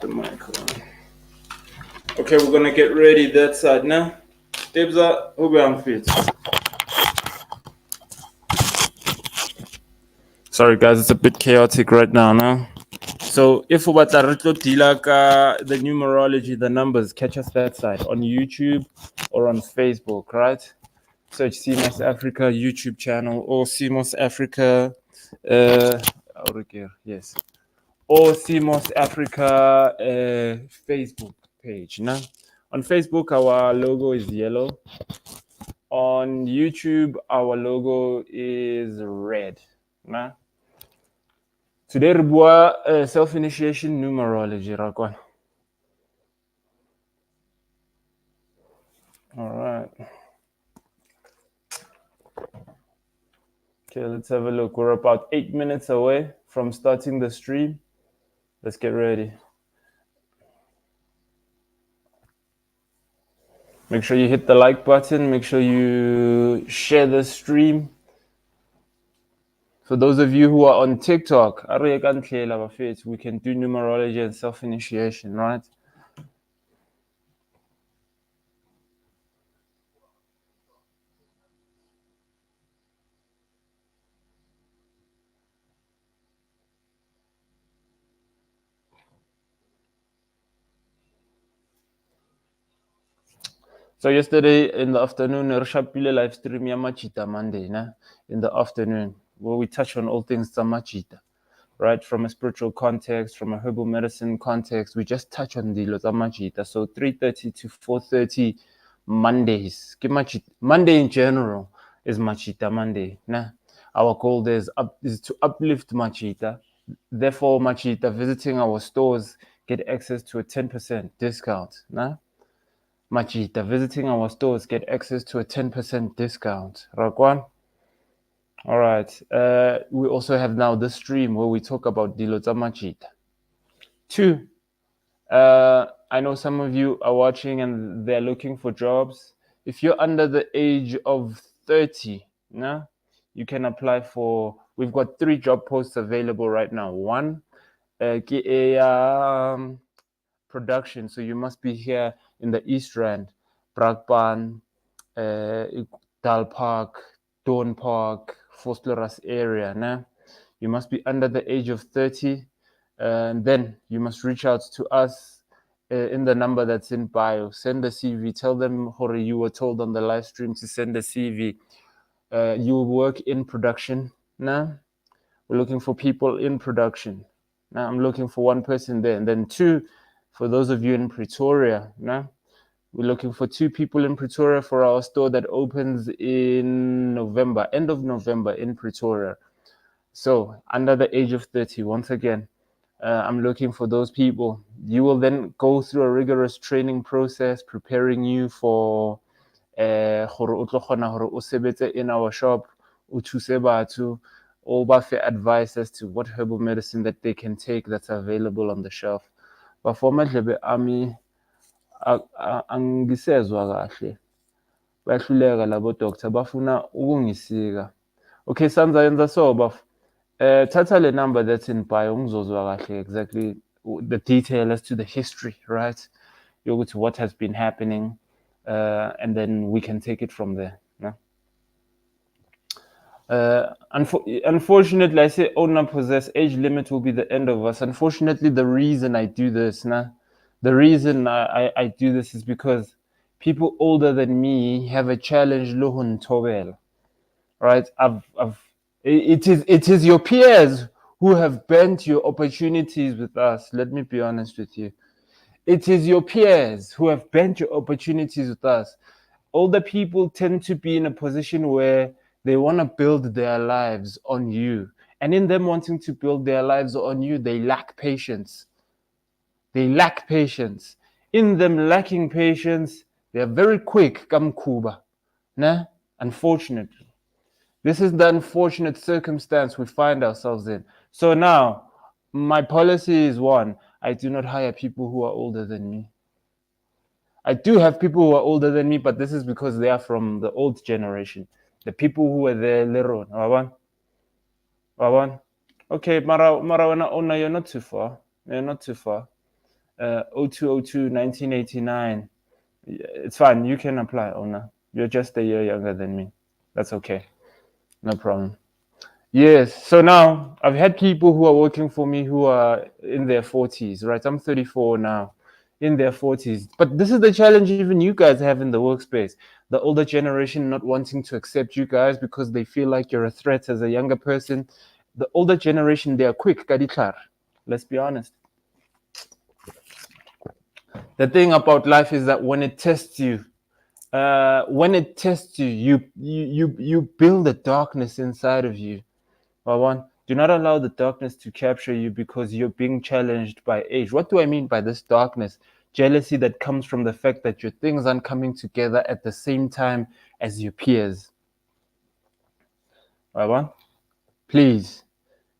the mic on. Okay, we're gonna get ready that side now. Dibza, who be on fit? Sorry guys, it's a bit chaotic right now. So if we deal the numerology, the numbers, catch us that side on YouTube or on Facebook, right? Search CMOS Africa YouTube channel or CMOS Africa yes. Or CMOS Africa Facebook page. Nah? On Facebook, our logo is yellow. On YouTube, our logo is red. Nah? Today, we self-initiation numerology. Rakwan. All right. Okay, let's have a look. We're about 8 minutes away from starting the stream. Let's get ready. Make sure you hit the like button. Make sure you share the stream. For those of you who are on TikTok, we can do numerology and self-initiation, right? So yesterday in the afternoon, Rishapile live stream Yamachita Monday, in the afternoon, where we touch on all things Tamachita, right? From a spiritual context, from a herbal medicine context, we just touch on the Tamachita. So 3:30 to 4:30 Mondays. Monday in general is Machita Monday. Our goal there is to uplift Machita. Therefore, Machita visiting our stores get access to a 10% discount. Machita visiting our stores get access to a 10% discount. Rakwan? All right. We also have now this stream where we talk about Dilota Machita. 2. I know some of you are watching and they're looking for jobs. If you're under the age of 30, you can apply for. We've got 3 job posts available right now. 1, production. So you must be here in the East Rand, Brakpan, Dal Park, Dawn Park, Vosloorus area. You must be under the age of 30. And then you must reach out to us in the number that's in bio. Send a CV. Tell them, Hori, you were told on the live stream to send a CV. You work in production. We're looking for people in production. Now I'm looking for 1 person there. And then 2, for those of you in Pretoria, we're looking for 2 people in Pretoria for our store that opens in November, end of November in Pretoria. So under the age of 30, once again, I'm looking for those people. You will then go through a rigorous training process preparing you for in our shop, or advice as to what herbal medicine that they can take that's available on the shelf. But for Madlebe Ami, angisezwa kahle. Bayahluleka labo doctor bafuna ukungisika. Okay, Sanza yenza so baf. Thatha le number that's in bio ngizozwa kahle exactly the detail as to the history, right? To what has been happening, and then we can take it from there. Unfortunately, I say owner possess, age limit will be the end of us. Unfortunately, the reason I do this, the reason I do this is because people older than me have a challenge, lohun tobel, right? It is your peers who have bent your opportunities with us. Let me be honest with you. It is your peers who have bent your opportunities with us. Older people tend to be in a position where they want to build their lives on you. And in them wanting to build their lives on you, they lack patience. They lack patience. In them lacking patience, they are very quick, kamkuba. Unfortunately. This is the unfortunate circumstance we find ourselves in. So now, my policy is 1, I do not hire people who are older than me. I do have people who are older than me, but this is because they are from the old generation. The people who were there later on. Okay, Mara, you're not too far. You're not too far. 0202 1989. It's fine. You can apply, Ona. You're just a year younger than me. That's okay. No problem. Yes. So now I've had people who are working for me who are in their 40s, right? I'm 34 now, in their 40s. But this is the challenge even you guys have in the workspace. The older generation not wanting to accept you guys because they feel like you're a threat as a younger person. The older generation, they are quick, kadiklar. Let's be honest. The thing about life is that when it tests you, you build a darkness inside of you. One, do not allow the darkness to capture you because you're being challenged by age. What do I mean by this darkness? Jealousy that comes from the fact that your things aren't coming together at the same time as your peers. One, please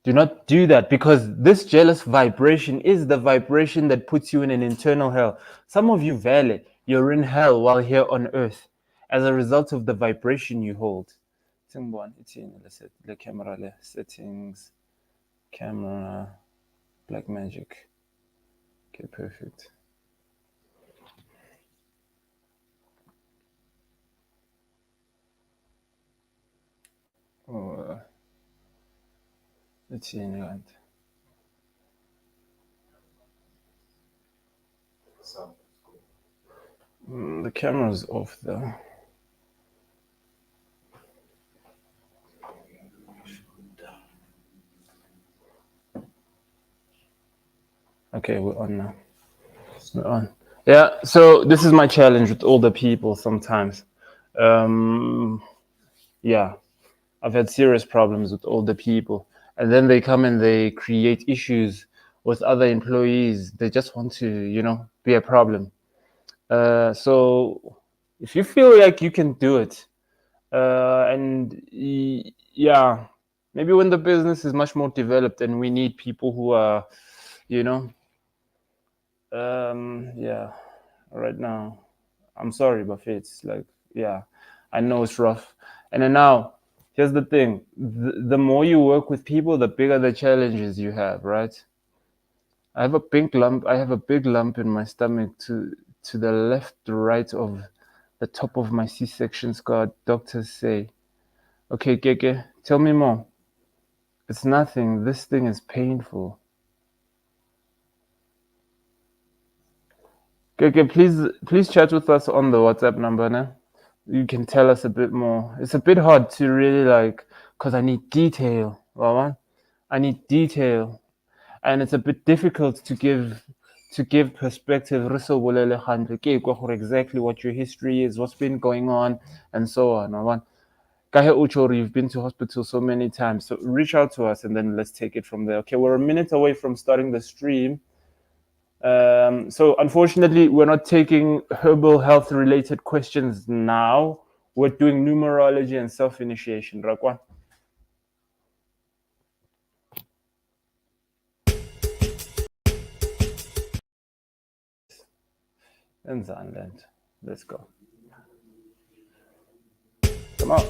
do not do that because this jealous vibration is the vibration that puts you in an internal hell. Some of you, Vale, you're in hell while here on earth as a result of the vibration you hold. The camera settings, camera, black magic. Okay, perfect. Oh, let's see in that. The camera's off though. Okay, we're on now. We're on. Yeah, so this is my challenge with older people sometimes. Yeah, I've had serious problems with older people. And then they come and they create issues with other employees. They just want to, be a problem. So if you feel like you can do it, yeah, maybe when the business is much more developed and we need people who are, you know, yeah, right now, I'm sorry, but it's like, yeah, I know it's rough. And then now, here's the thing: the more you work with people, the bigger the challenges you have, right? I have a big lump. I have a big lump in my stomach to the left, right of the top of my C-section scar. Doctors say, "Okay, Gege, tell me more." It's nothing. This thing is painful. Gege, please chat with us on the WhatsApp number, now. You can tell us a bit more. It's a bit hard to really because I need detail, Wawan. I need detail, and it's a bit difficult to give perspective. Exactly what your history is, what's been going on, and so on, Wawan. Kahe Uchori, you've been to hospital so many times, so reach out to us and then let's take it from there. Okay, we're a minute away from starting the stream. So unfortunately, we're not taking herbal health related questions now. We're doing numerology and self-initiation. Rakwa. And Zanland. Let's go. Come on.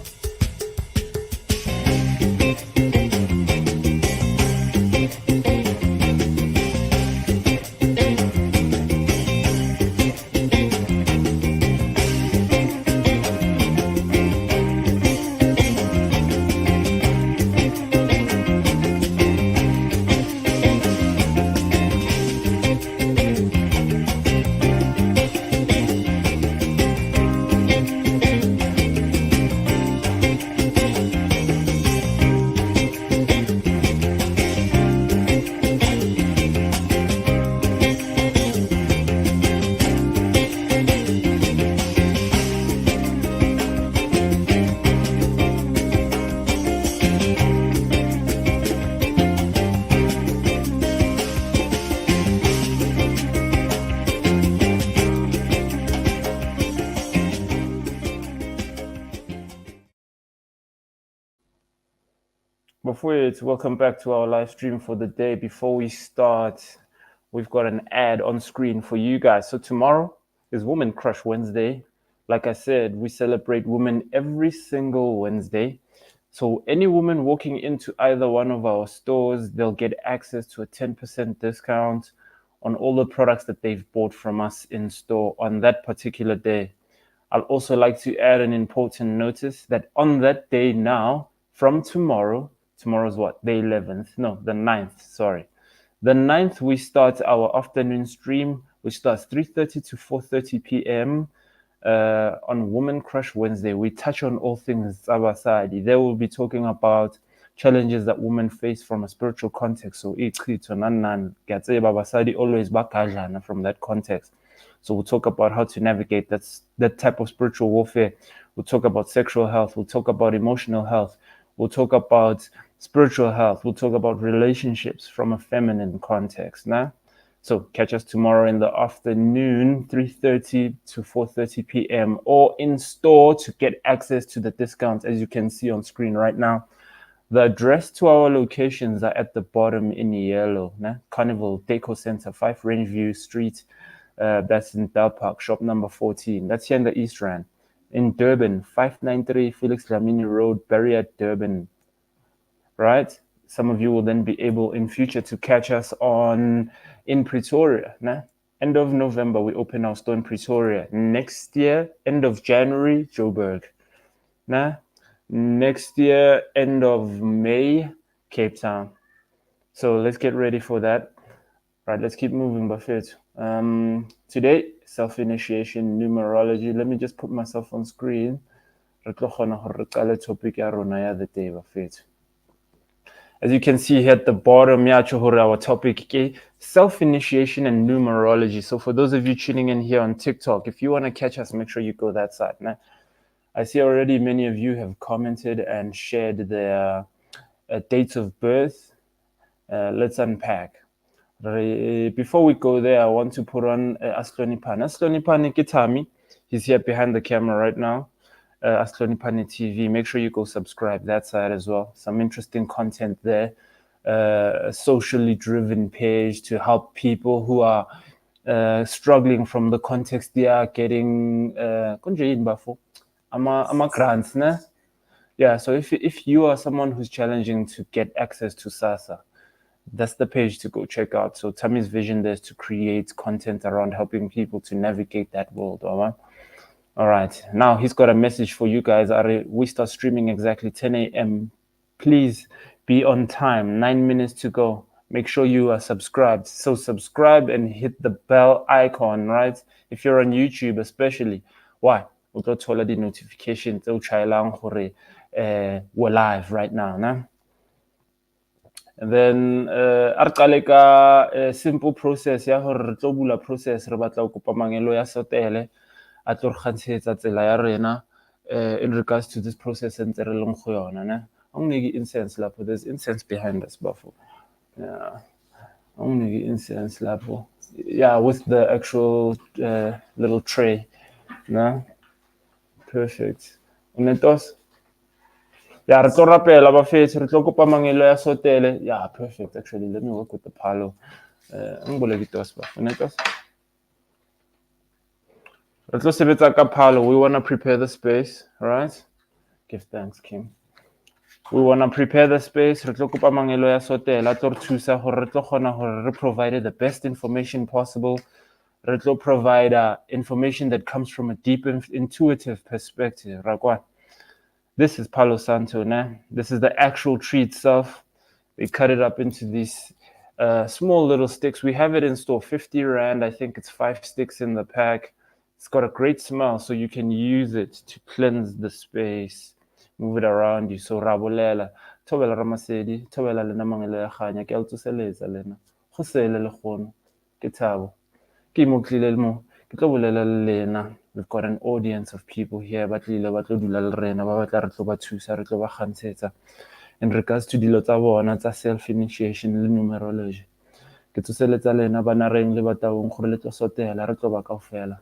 Welcome back to our live stream for the day. Before we start, we've got an ad on screen for you guys. So tomorrow is Woman Crush Wednesday. Like I said, we celebrate women every single Wednesday. So any woman walking into either one of our stores, they'll get access to a 10% discount on all the products that they've bought from us in store on that particular day. I'd also like to add an important notice that on that day now, from tomorrow's what? The 11th? No, the 9th, sorry. The 9th, we start our afternoon stream, which starts 3:30 to 4:30 p.m. On Woman Crush Wednesday. We touch on all things Sabasadi. There we'll be talking about challenges that women face from a spiritual context. So Babasadi always bakajana from that context. So we'll talk about how to navigate that type of spiritual warfare. We'll talk about sexual health. We'll talk about emotional health. We'll talk about spiritual health. We'll talk about relationships from a feminine context. Nah? So catch us tomorrow in the afternoon, 3:30 to 4:30 p.m. or in store to get access to the discounts, as you can see on screen right now. The address to our locations are at the bottom in yellow. Nah? Carnival Deco Center, 5 Rangeview Street. That's in Bell Park, shop number 14. That's here in the East Rand. In Durban, 593 Felix Dlamini Road, Barrier, Durban. Right? Some of you will then be able in future to catch us in Pretoria. Nah? End of November, we open our store in Pretoria. Next year, end of January, Joburg. Nah? Next year, end of May, Cape Town. So let's get ready for that. Right, let's keep moving, Buffett. Today, self-initiation, numerology. Let me just put myself on screen. Topic the day, Buffett. As you can see here at the bottom, our topic is self-initiation and numerology. So for those of you tuning in here on TikTok, if you want to catch us, make sure you go that side. Nah? I see already many of you have commented and shared their dates of birth. Let's unpack. Before we go there, I want to put on Aslonipan. Aslonipan Kitami, he's here behind the camera right now. Aslonipani TV. Make sure you go subscribe that side as well. Some interesting content there. A socially driven page to help people who are struggling from the context they are getting. Grants, ne? Yeah, so if you are someone who's challenging to get access to SASA, that's the page to go check out. So Tammy's vision there is to create content around helping people to navigate that world. All right. Now he's got a message for you guys. We start streaming exactly 10 a.m. Please be on time. 9 minutes to go. Make sure you are subscribed. So subscribe and hit the bell icon, right? If you're on YouTube especially. Why? We'll go to all the notifications. We're live right now. Nah? And then a simple process. Process. In regards to this process and only incense lapo. There's incense behind us, Buffo. Yeah. Only incense lapo. Yeah, with the actual little tray. No? Perfect. Unetos? Yeah, yeah, perfect. Actually, let me work with the palo. Unetos? We want to prepare the space, right? Give thanks, King. We want to prepare the space. Re provide the best information possible. Re provide information that comes from a deep, intuitive perspective. This is Palo Santo, né? This is the actual tree itself. We cut it up into these small little sticks. We have it in store, 50 Rand. I think it's 5 sticks in the pack. It's got a great smell, so you can use it to cleanse the space, move it around you. So rabolela, thobela ramasedi, thobela lena mangelo ya kganya, ke a o tsoseletsa lena. Go sele le kgono, ke thabo. Ke mo tlile mo, ke tlo bolela le lena. We've got an audience of people here ba tlile ba tlo dula le rena, ba batla re tlo ba thusa, re tlo ba kgantshetsa in regards to dilo tsa bona tsa self-initiation le numerology. Ke tsoseletsa lena bana reng le bataung gore le tlo sotela, re tlo ba kaofela.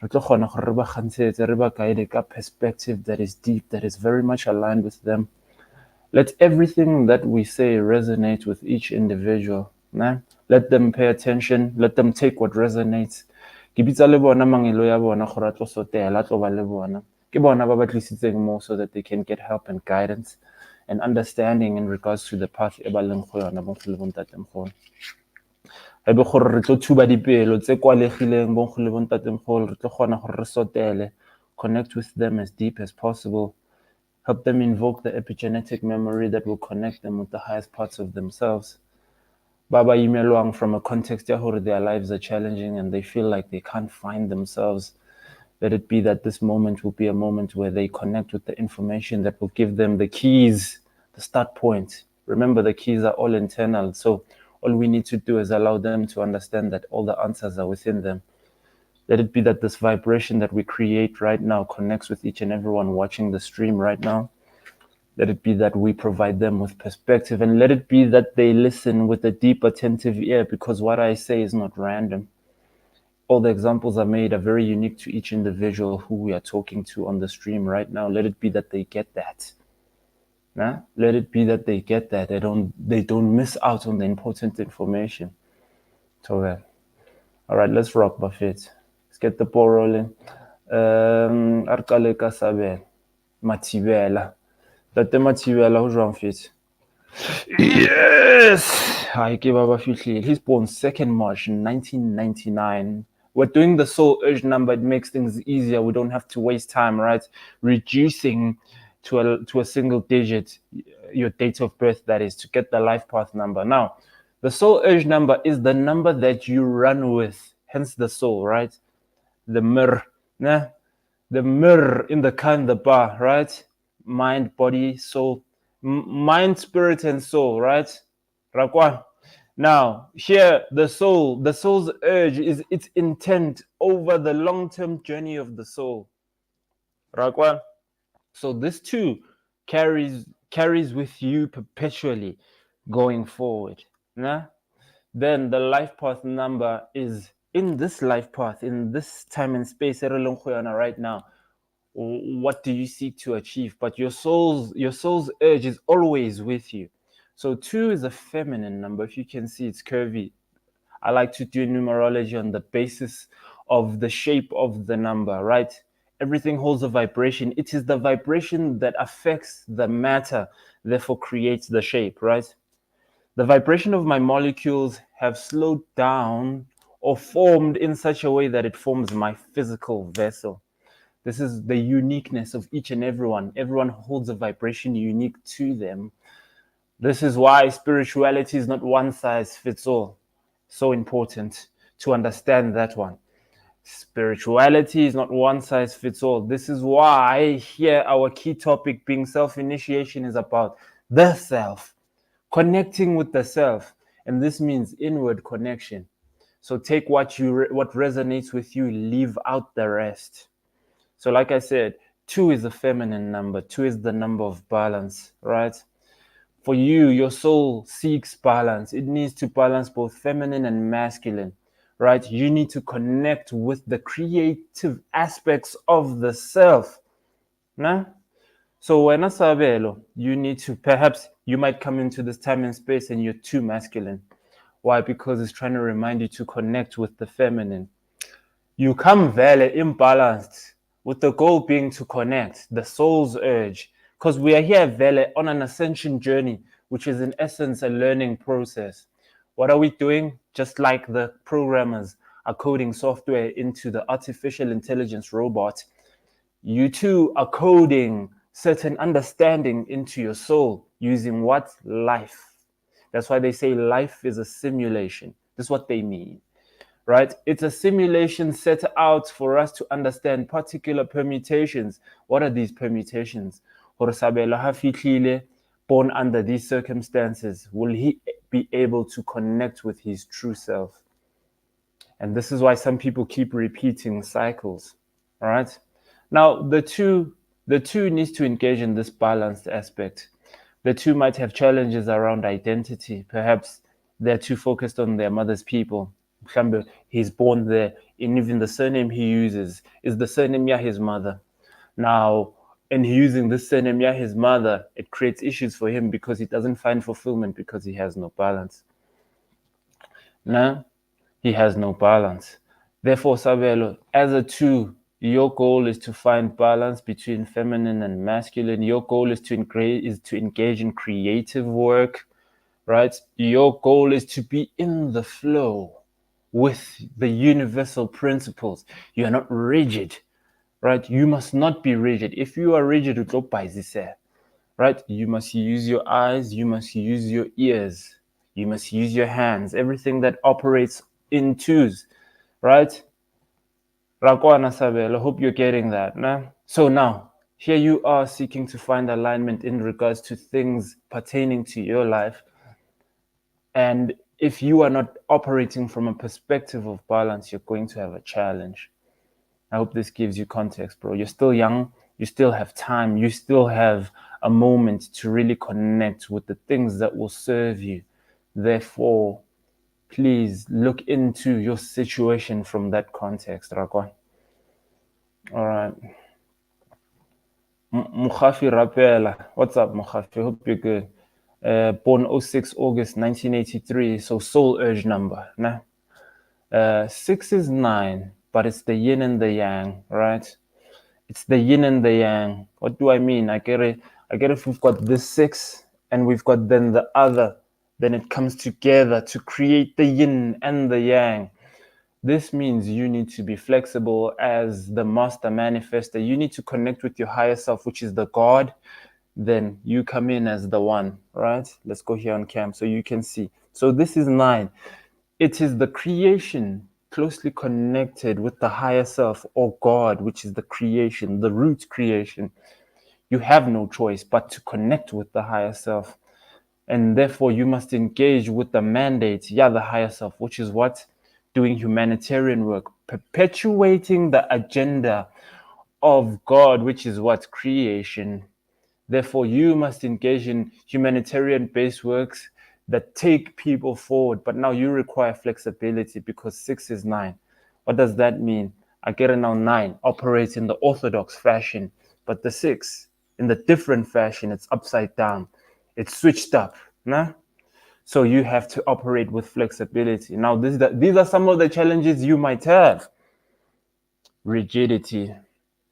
Re tlo kgona gore re ba kgantsetse, re ba guide ka perspective that is deep, that is very much aligned with them. Let everything that we say resonate with each individual. Nah? Let them pay attention. Let them take what resonates. Ke bitsa le bona mangelo ya bona gore a tlo sotela, a tlo ba le bona. Ke bona ba ba tlisitseng mo so that they can get help and guidance and understanding in regards to the path e ba leng go yona mo go le bontatemogolo. e be gore re tlo thuba dipelo tse kwalegileng bo nkgole bo ntatemgolo re tlo kgona gore re sotele, connect with them as deep as possible, help them invoke the epigenetic memory that will connect them with the highest parts of themselves. Baba imelwang from a context ya gore their lives are challenging and they feel like they can't find themselves. Let it be that this moment will be a moment where they connect with the information that will give them the keys, the start point. Remember, the keys are all internal. So all we need to do is allow them to understand that all the answers are within them. Let it be that this vibration that we create right now connects with each and everyone watching the stream right now. Let it be that we provide them with perspective, and let it be that they listen with a deep, attentive ear, because what I say is not random. All the examples I made are very unique to each individual who we are talking to on the stream right now. Let it be that they get that. Nah? Let it be that they get that. They don't miss out on the important information. So all right, let's rock, Buffett. Let's get the ball rolling. Arqale ka Sabela. Mathibela. Tate Mathibela, ho jwang fit? Yes! Hi, Baba Fihlile. He's born 2nd March 1999. We're doing the soul urge number. It makes things easier. We don't have to waste time, right? Reducing to a single digit, your date of birth, that is, to get the life path number. Now, the soul urge number is the number that you run with, hence the soul, right? The mir, nah? The mir in the kan, the bar, right? Mind, body, soul. Mind, spirit, and soul, right? Rakwan. Now, here, the soul's urge is its intent over the long-term journey of the soul. Rakwan. So this too carries with you perpetually going forward. Nah? Then the life path number is in this life path, in this time and space right now. What do you seek to achieve? But your soul's urge is always with you. So 2 is a feminine number. If you can see, it's curvy. I like to do numerology on the basis of the shape of the number, right? Everything holds a vibration. It is the vibration that affects the matter, therefore creates the shape, right? The vibration of my molecules have slowed down or formed in such a way that it forms my physical vessel. This is the uniqueness of each and everyone. Everyone holds a vibration unique to them. This is why spirituality is not one size fits all. So important to understand that one. Spirituality is not one size fits all. This is why here our key topic being self-initiation is about the self, connecting with the self. And this means inward connection. So take what resonates with you, leave out the rest. So like I said, 2 is a feminine number. 2 is the number of balance, right? For you, your soul seeks balance. It needs to balance both feminine and masculine, right? You need to connect with the creative aspects of the self. Nah? So when Sabelo, you need to, perhaps you might come into this time and space and you're too masculine. Why? Because it's trying to remind you to connect with the feminine. You come very imbalanced, with the goal being to connect, the soul's urge. Because we are here very on an ascension journey, which is in essence a learning process. What are we doing? Just like the programmers are coding software into the artificial intelligence robot, you too are coding certain understanding into your soul using what? Life. That's why they say life is a simulation. That's what they mean, right? It's a simulation set out for us to understand particular permutations. What are these permutations? Born under these circumstances, will he be able to connect with his true self? And this is why some people keep repeating cycles, all right? Now, the two needs to engage in this balanced aspect. The 2 might have challenges around identity. Perhaps they're too focused on their mother's people. He's born there, and even the surname he uses is the surname his mother. Now, in using this surname his mother, it creates issues for him because he doesn't find fulfillment because he has no balance. Now, he has no balance. Therefore, Sabelo, as a 2, your goal is to find balance between feminine and masculine. Your goal is to engage in creative work, right? Your goal is to be in the flow with the universal principles. You are not rigid, right? You must not be rigid. If you are rigid, right? You must use your eyes, you must use your ears, you must use your hands, everything that operates in twos, right? Rakwana Sabel, I hope you're getting that. Nah? So now, here you are seeking to find alignment in regards to things pertaining to your life. And if you are not operating from a perspective of balance, you're going to have a challenge. I hope this gives you context, bro. You're still young. You still have time. You still have a moment to really connect with the things that will serve you. Therefore, please look into your situation from that context, Rakwan. All right. Mukhafi Rapela. What's up, Mukhafi? Hope you're good. Born 06 August 1983. So soul urge number. Nah. 6 is 9, but it's the yin and the yang, right? It's the yin and the yang. What do I mean? I get it. If we've got this 6 and we've got then the other, then it comes together to create the yin and the yang. This means you need to be flexible as the master manifester. You need to connect with your higher self, which is the God. Then you come in as the one, right? Let's go here on cam so you can see. So this is 9. It is the creation closely connected with the higher self or God, which is the creation, the root creation. You have no choice but to connect with the higher self. And therefore, you must engage with the mandate, the higher self, which is what? Doing humanitarian work, perpetuating the agenda of God, which is what? Creation. Therefore, you must engage in humanitarian-based works that take people forward. But now you require flexibility because 6 is 9. What does that mean? I get it now. 9 operates in the orthodox fashion, but the 6 in the different fashion, it's upside down. It's switched up. Nah? So you have to operate with flexibility. Now, these are some of the challenges you might have. Rigidity.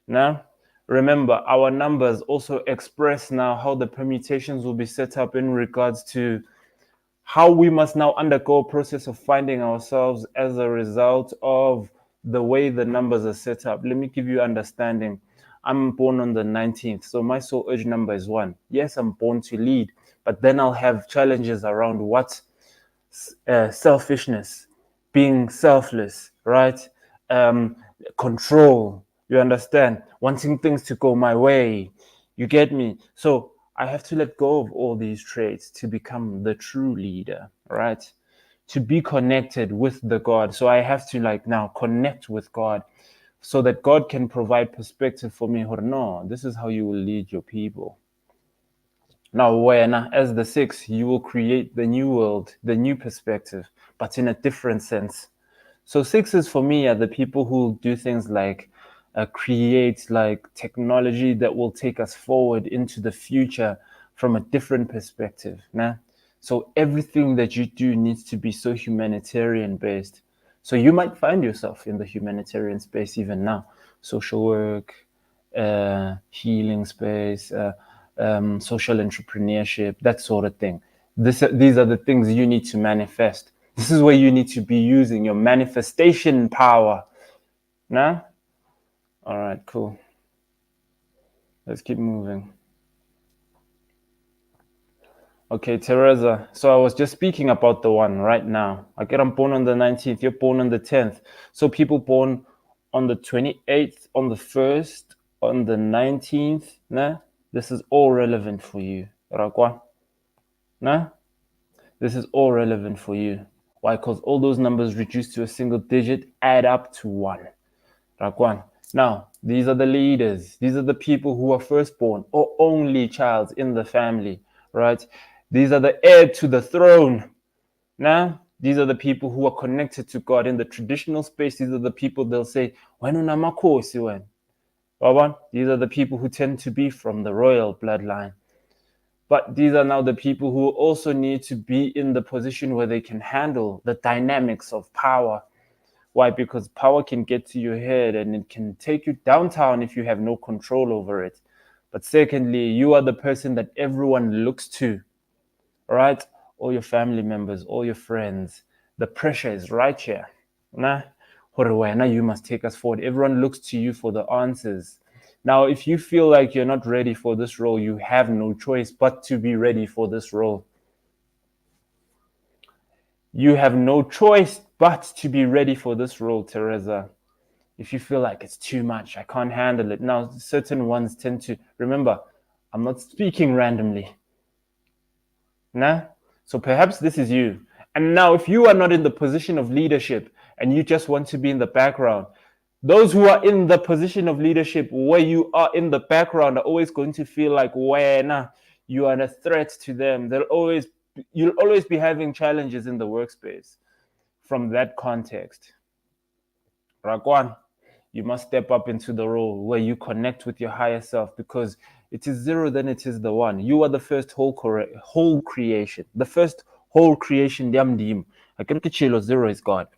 Now, remember, our numbers also express now how the permutations will be set up in regards to how we must now undergo a process of finding ourselves as a result of the way the numbers are set up. Let me give you understanding. I'm born on the 19th, so my soul urge number is 1. Yes, I'm born to lead, but then I'll have challenges around what? Selfishness, being selfless, right? Control, you understand? Wanting things to go my way. You get me? So I have to let go of all these traits to become the true leader, right? To be connected with the God. So I have to now connect with God so that God can provide perspective for me. No, this is how you will lead your people. Now, when as the 6, you will create the new world, the new perspective, but in a different sense. So 6s for me are the people who do things like create technology that will take us forward into the future from a different perspective. Nah? So everything that you do needs to be so humanitarian based. So you might find yourself in the humanitarian space even now, social work, healing space, social entrepreneurship, that sort of thing. These are the things you need to manifest. This is where you need to be using your manifestation power. Nah? All right, cool. Let's keep moving. Okay, Teresa. So I was just speaking about the one right now. I'm born on the 19th. You're born on the 10th. So people born on the 28th, on the 1st, on the 19th. Nah? This is all relevant for you. Rakwa? Nah? This is all relevant for you. Why? Because all those numbers reduced to a single digit add up to 1. Rakwan. Now, these are the leaders. These are the people who are firstborn or only child in the family, right? These are the heir to the throne. Now, these are the people who are connected to God in the traditional space. These are the people they'll say, these are the people who tend to be from the royal bloodline. But these are now the people who also need to be in the position where they can handle the dynamics of power. Why? Because power can get to your head and it can take you downtown if you have no control over it. But secondly, you are the person that everyone looks to, right? all your family members, all your friends. The pressure is right here. Nah, you must take us forward. Everyone looks to you for the answers. Now, if you feel like you're not ready for this role, you have no choice but to be ready for this role. You have no choice but to be ready for this role, Teresa. If you feel like it's too much, I can't handle it. Now, certain ones tend to remember, I'm not speaking randomly. Nah? So perhaps this is you. And now, if you are not in the position of leadership and you just want to be in the background, those who are in the position of leadership where you are in the background are always going to feel like, nah, you are a threat to them. You'll always be having challenges in the workspace from that context. Rakwan, you must step up into the role where you connect with your higher self, because it is zero, then it is the one. You are the first whole creation. The first whole creation, Yamdim. Chilo, zero is God.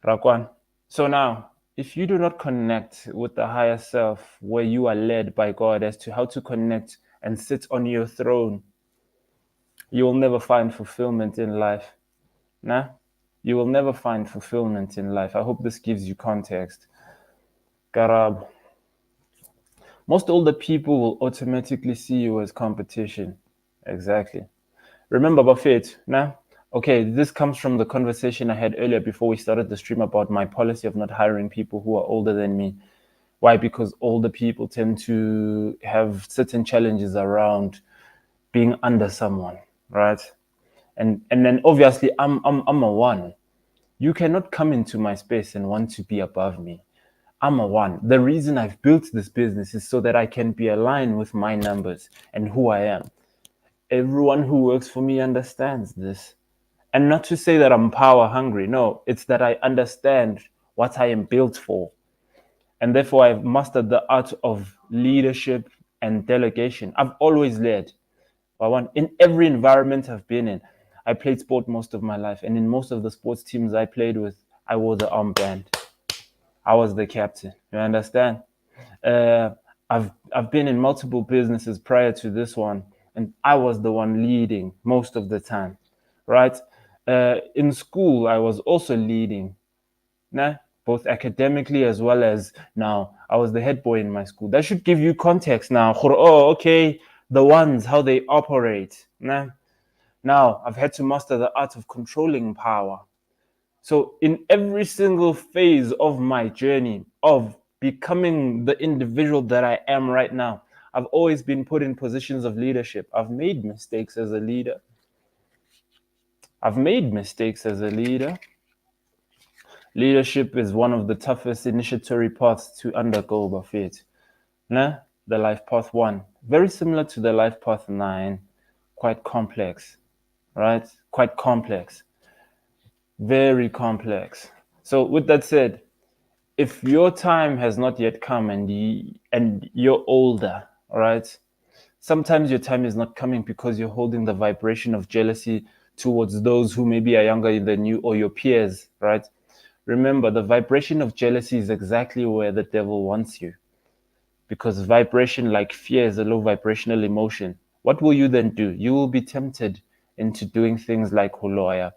Rakwan. So now, if you do not connect with the higher self where you are led by God as to how to connect and sit on your throne, you will never find fulfillment in life. Nah? You will never find fulfillment in life. I hope this gives you context. Garab. Most older people will automatically see you as competition. Exactly. Remember Buffett, nah? Okay, this comes from the conversation I had earlier before we started the stream about my policy of not hiring people who are older than me. Why? Because older people tend to have certain challenges around being under someone, right? And then obviously I'm a one. You cannot come into my space and want to be above me. I'm a one. The reason I've built this business is so that I can be aligned with my numbers and who I am. Everyone who works for me understands this. And not to say that I'm power hungry. No, it's that I understand what I am built for. And therefore, I've mastered the art of leadership and delegation. I've always led. In every environment I've been in. I played sport most of my life. And in most of the sports teams I played with, I wore the armband. I was the captain. You understand? I've been in multiple businesses prior to this one, and I was the one leading most of the time, right? In school, I was also leading, nah? Both academically as well as now. I was the head boy in my school. That should give you context now. Oh, okay, the ones, how they operate. Nah? Now, I've had to master the art of controlling power. So in every single phase of my journey of becoming the individual that I am right now, I've always been put in positions of leadership. I've made mistakes as a leader. Leadership is one of the toughest initiatory paths to undergo, Buffett. Nah? The life path 1. Very similar to the life path 9. Quite complex, right? Quite complex. Very complex. So with that said, if your time has not yet come and you're older, all right, sometimes your time is not coming because you're holding the vibration of jealousy towards those who maybe are younger than you or your peers, right? Remember, the vibration of jealousy is exactly where the devil wants you, because vibration, like fear, is a low vibrational emotion. What will you then do? You will be tempted into doing things like holoya.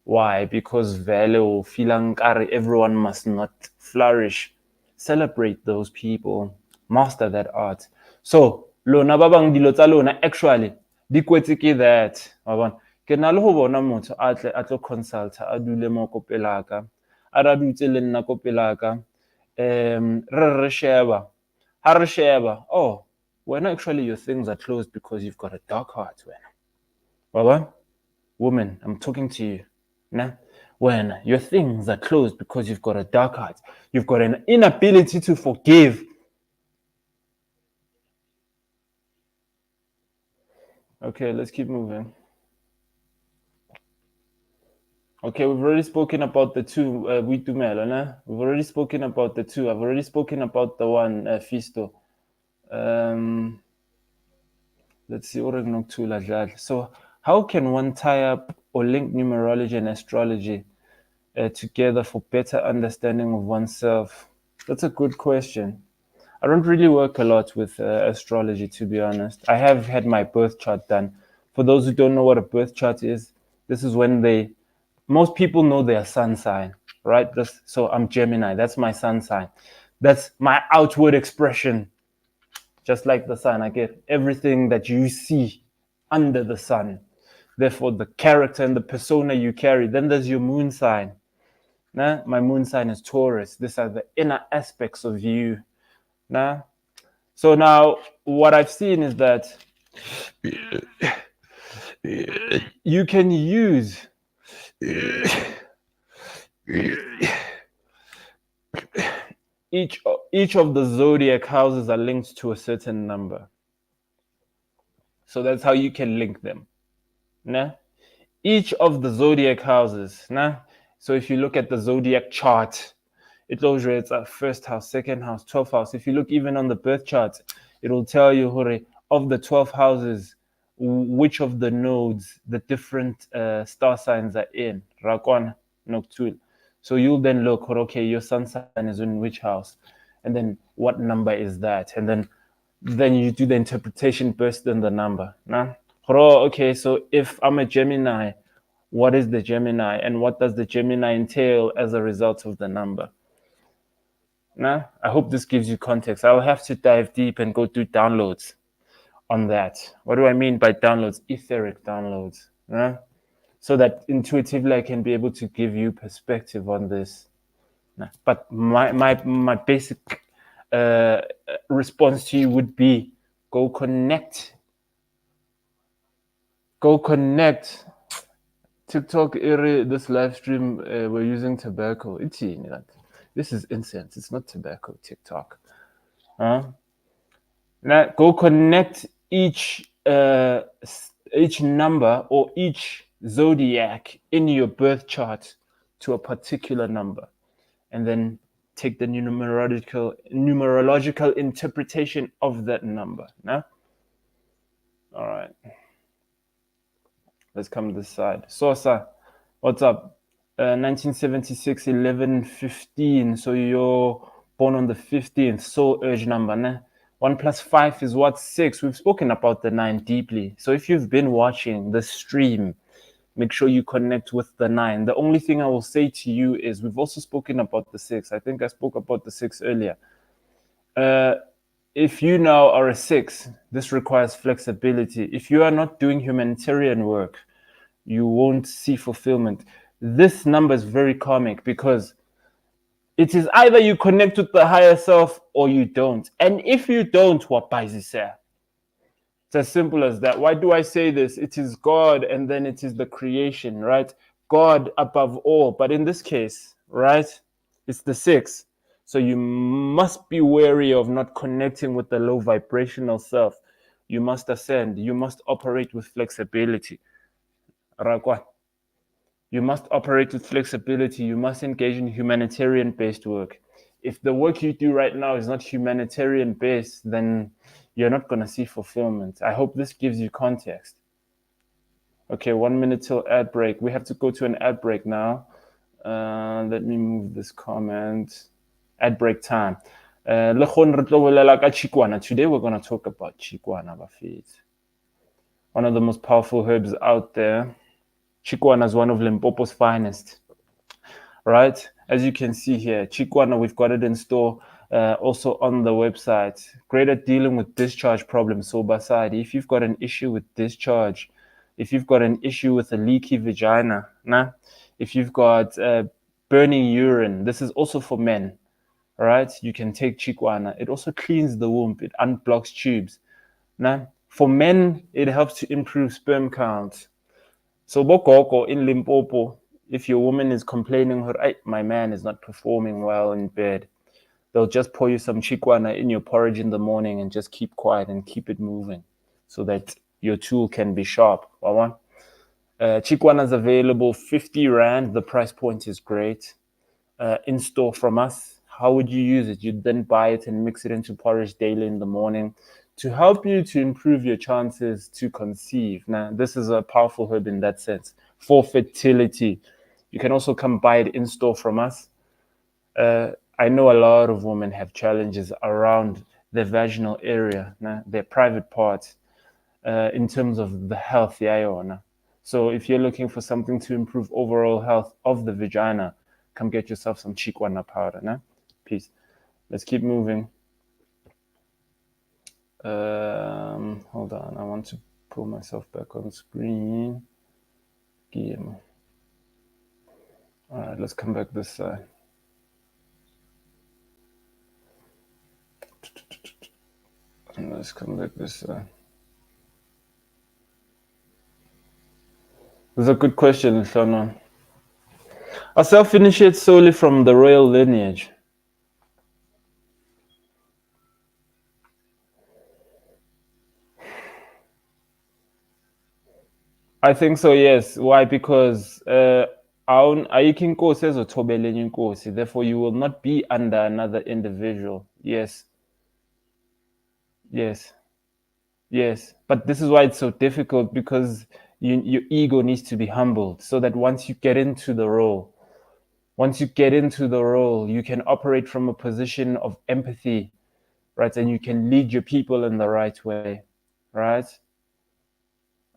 Why? Because value, filankari, everyone must not flourish. Celebrate those people. Master that art. So, lona babang dilo tsa lona actually di kwetse ke that. Wa bona? Ke na le ho bona motho a tlo consulta a dule mo ko pelaka. A ra dutse le nna ko pelaka. Re sheba. Ha re sheba. Oh, when actually your things are closed because you've got a dark heart, wena. Wa bona? Woman, I'm talking to you. Nah? When your things are closed because you've got a dark heart, you've got an inability to forgive. Okay, let's keep moving. Okay, we've already spoken about the two. We've already spoken about the two. I've already spoken about the one, Fisto. Let's see. So, how can one tie up or link numerology and astrology together for better understanding of oneself? That's a good question. I don't really work a lot with astrology, to be honest. I have had my birth chart done, For those who don't know what a birth chart is, this is when most people know their sun sign, right? So I'm Gemini. That's my sun sign. That's my outward expression. Just like the sun, I get everything that you see under the sun. Therefore, the character and the persona you carry. Then there's your moon sign. Nah? My moon sign is Taurus. These are the inner aspects of you. Nah? So now, what I've seen is that you can use each of the zodiac houses are linked to a certain number. So that's how you can link them. Nah? Each of the zodiac houses. Nah? So if you look at the zodiac chart, it shows you it's a first house, second house, 12th house. If you look even on the birth chart, it will tell you, Hore, of the 12 houses, which of the nodes the different star signs are in. Rakwana, Noctul. So you'll then look, okay, your sun sign is in which house? And then what number is that? And then you do the interpretation based on the number. Nah? Okay, so if I'm a Gemini, what is the Gemini? And what does the Gemini entail as a result of the number? Nah? I hope this gives you context. I'll have to dive deep and go do downloads on that. What do I mean by downloads? Etheric downloads. Nah? So that intuitively I can be able to give you perspective on this. Nah? But my basic response to you would be go connect. Go connect. TikTok, this live stream, we're using tobacco. This is incense. It's not tobacco, TikTok. Now go connect each number or each zodiac in your birth chart to a particular number, and then take the numerological interpretation of that number. Now, all right. Let's come to this side. Sosa, what's up? 1976, 11/15. So you're born on the 15th. Soul urge number. Né? 1 plus 5 is what? 6. We've spoken about the 9 deeply. So if you've been watching the stream, make sure you connect with the 9. The only thing I will say to you is we've also spoken about the 6. I think I spoke about the 6 earlier. If you now are a 6, this requires flexibility. If you are not doing humanitarian work, you won't see fulfillment. This number is very karmic because it is either you connect with the higher self or you don't. And if you don't, what buys it? It's as simple as that. Why do I say this? It is God and then it is the creation, right? God above all. But in this case, right, it's the 6. So you must be wary of not connecting with the low vibrational self. You must ascend. You must operate with flexibility. Rakwa. You must operate with flexibility. You must engage in humanitarian-based work. If the work you do right now is not humanitarian-based, then you're not going to see fulfillment. I hope this gives you context. Okay, 1 minute till ad break. We have to go to an ad break now. Let me move this comment. Ad break time. Today we're going to talk about Chikwana. One of the most powerful herbs out there. Chikwana is one of Limpopo's finest, right? As you can see here, Chikwana, we've got it in store, also on the website. Great at dealing with discharge problems. So, Basadi, if you've got an issue with discharge, if you've got an issue with a leaky vagina, if you've got burning urine, this is also for men, right? You can take Chikwana. It also cleans the womb. It unblocks tubes. For men, it helps to improve sperm count. So Bokoko in Limpopo, if your woman is complaining, my man is not performing well in bed, they'll just pour you some Chikwana in your porridge in the morning and just keep quiet and keep it moving so that your tool can be sharp. Chikwana is available 50 Rand. The price point is great. In store from us. How would you use it? You'd then buy it and mix it into porridge daily in the morning to help you to improve your chances to conceive. Now, this is a powerful herb in that sense for fertility. You can also come buy it in store from us. I know a lot of women have challenges around their vaginal area, their private parts. in terms of the health yayona. So if you're looking for something to improve overall health of the vagina, come get yourself some chikwana powder. Nah? Peace. Let's keep moving. Hold on. I want to pull myself back on screen. All right, let's come back this side. Let's come back this side. This is a good question, Shannon. Are self-initiates solely from the royal lineage? I think so, yes. Why? Because ayikho inkosi ezothobela enye inkosi. Therefore, you will not be under another individual. Yes. Yes. Yes. But this is why it's so difficult, because your ego needs to be humbled so that once you get into the role, you can operate from a position of empathy, right? And you can lead your people in the right way, right?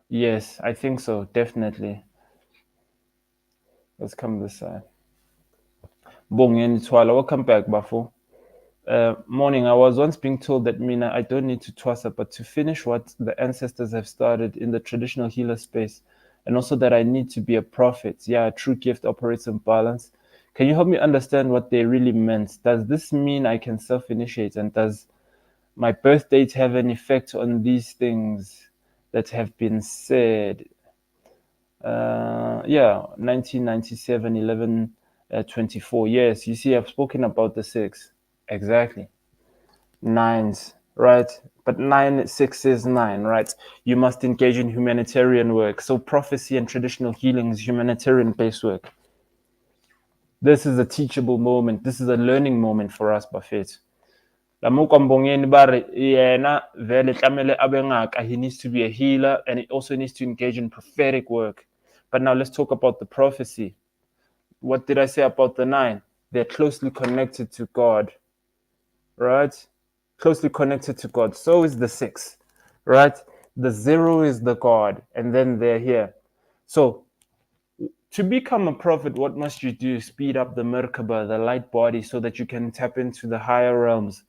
Yes, I think so, definitely. Let's come this side. Bongeni Twala, welcome back, Bafo. Morning. I was once being told that Mina, I don't need to twasa, but to finish what the ancestors have started in the traditional healer space, and also that I need to be a prophet. Yeah, a true gift operates in balance. Can you help me understand what they really meant? Does this mean I can self-initiate, and does my birth date have an effect on these things that have been said? Yeah, 1997, 11, 24. Yes, you see, I've spoken about the 6. Exactly. Nines, right? But 9, 6 is 9, right? You must engage in humanitarian work. So prophecy and traditional healing is humanitarian-based work. This is a teachable moment. This is a learning moment for us, Buffett. He needs to be a healer, and he also needs to engage in prophetic work. But now let's talk about the prophecy. What did I say about the 9? They're closely connected to God, right? Closely connected to God. So is the 6, right? The 0 is the God, and then they're here. So to become a prophet, what must you do? Speed up the Merkaba, the light body, so that you can tap into the higher realms,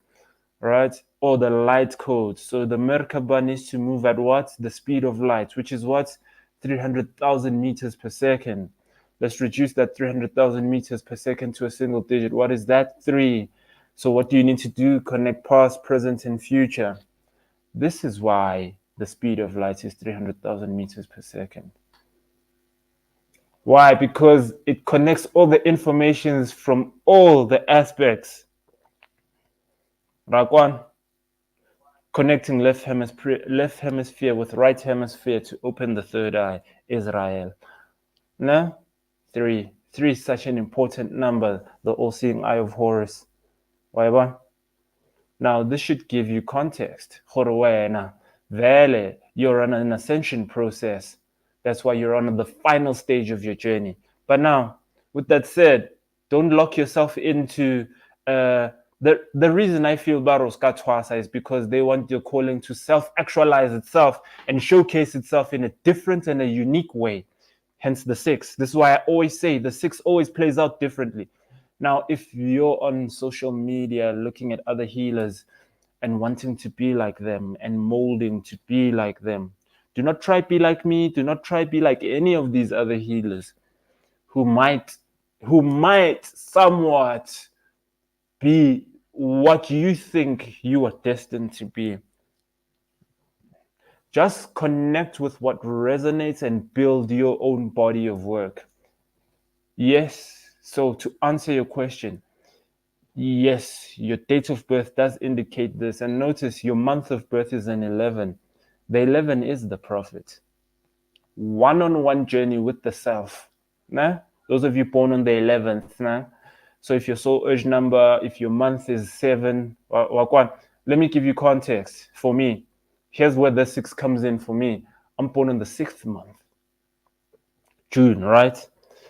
right? Or the light code. So the Merkaba needs to move at what? The speed of light, which is what? 300,000 meters per second. Let's reduce that 300,000 meters per second to a single digit. What is that? 3. So what do you need to do? Connect past, present, and future. This is why the speed of light is 300,000 meters per second. Why? Because it connects all the informations from all the aspects. Rakwan, connecting left hemisphere with right hemisphere to open the third eye, Israel. Now, 3. 3 is such an important number, the all-seeing eye of Horus. Why? Now, this should give you context. Vele, you're on an ascension process. That's why you're on the final stage of your journey. But now, with that said, don't lock yourself into the reason I feel Baros Katwasa is because they want your calling to self-actualize itself and showcase itself in a different and a unique way. Hence the 6. This is why I always say the 6 always plays out differently. Now, if you're on social media looking at other healers and wanting to be like them and molding to be like them, do not try be like me. Do not try be like any of these other healers who might somewhat be what you think you are destined to be. Just connect with what resonates and build your own body of work. Yes. So to answer your question, yes, your date of birth does indicate this. And notice your month of birth is an 11. The 11 is the prophet. One-on-one journey with the self. Nah? Those of you born on the 11th. Nah? So if your soul urge number, if your month is 7, let me give you context. For me, here's where the 6 comes in for me. I'm born on the 6th month. June, right?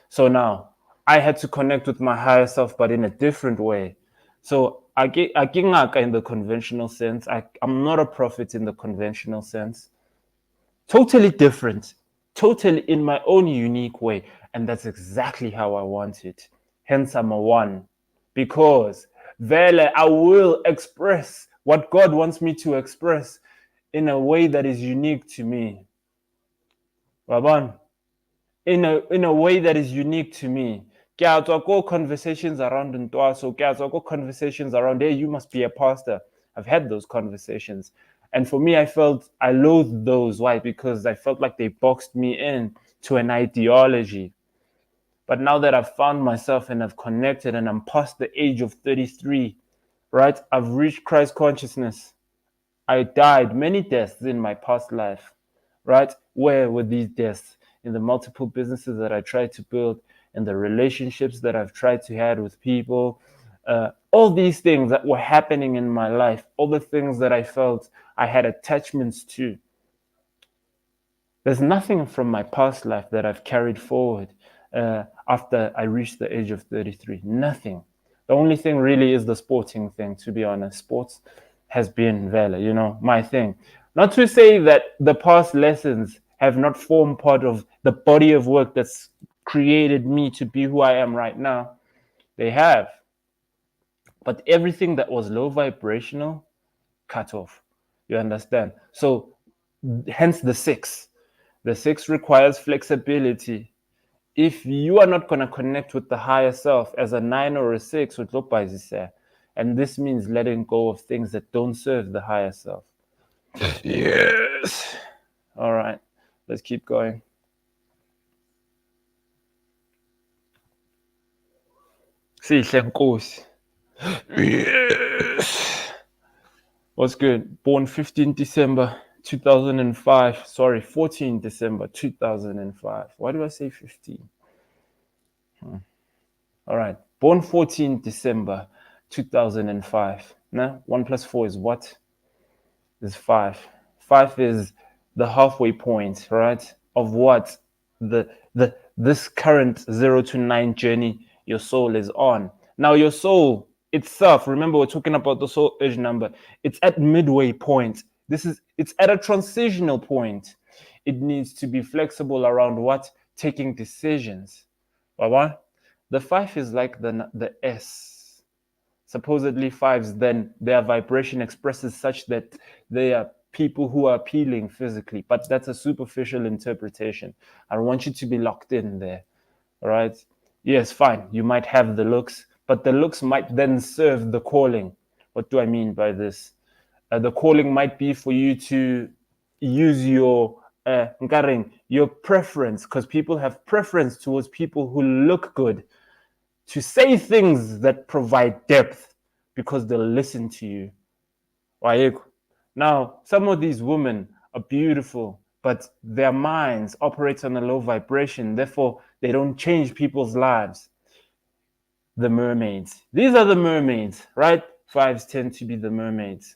So now I had to connect with my higher self, but in a different way. So I in the conventional sense. I'm not a prophet in the conventional sense. Totally different, totally in my own unique way. And that's exactly how I want it. Hence, I'm a one. Because vele, I will express what God wants me to express in a way that is unique to me. Raban, in a way that is unique to me. Go conversations around Ntwaso, go conversations around, hey, you must be a pastor. I've had those conversations. And for me, I felt I loathed those. Why? Because I felt like they boxed me in to an ideology. But now that I've found myself and I've connected and I'm past the age of 33, right? I've reached Christ consciousness. I died many deaths in my past life, right? Where were these deaths? In the multiple businesses that I tried to build, in the relationships that I've tried to have with people, all these things that were happening in my life, all the things that I felt I had attachments to. There's nothing from my past life that I've carried forward after I reached the age of 33. Nothing. The only thing really is the sporting thing, to be honest. Sports has been valor, my thing. Not to say that the past lessons have not formed part of the body of work that's created me to be who I am right now. They have. But everything that was low vibrational, cut off. You understand? So, hence the 6. The 6 requires flexibility. If you are not going to connect with the higher self as a 9 or a 6, and this means letting go of things that don't serve the higher self. Yes. All right. Let's keep going. Sihle Nkosi. Yes. What's good? Born 15 December 2005. Sorry, 14 December 2005. Why do I say 15? All right. Born 14 December 2005. Now, 1 plus 4 is what? Is 5. 5 is the halfway point, right? Of what this current 0 to 9 journey your soul is on. Now, your soul itself, remember we're talking about the soul age number, it's at midway point. It's at a transitional point. It needs to be flexible around what? Taking decisions. What? The 5 is like the S. Supposedly 5s, then their vibration expresses such that they are people who are appealing physically, but that's a superficial interpretation. I don't want you to be locked in there. All right. Yes, fine. You might have the looks, but the looks might then serve the calling. What do I mean by this? The calling might be for you to use your your preference, because people have preference towards people who look good, to say things that provide depth because they'll listen to you. Now, some of these women are beautiful, but their minds operate on a low vibration. Therefore, they don't change people's lives. The mermaids. These are the mermaids, right? 5s tend to be the mermaids.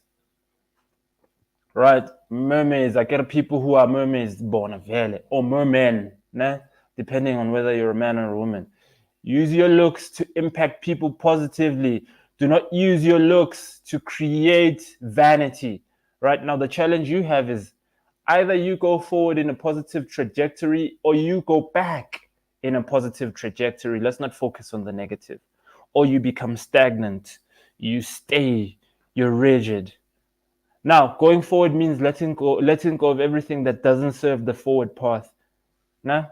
Right? Mermaids. I get people who are mermaids born of vele or mermen, né? Depending on whether you're a man or a woman. Use your looks to impact people positively. Do not use your looks to create vanity. Right now, the challenge you have is either you go forward in a positive trajectory or you go back in a positive trajectory. Let's not focus on the negative. Or you become stagnant. You stay. You're rigid. Now, going forward means letting go of everything that doesn't serve the forward path. Now,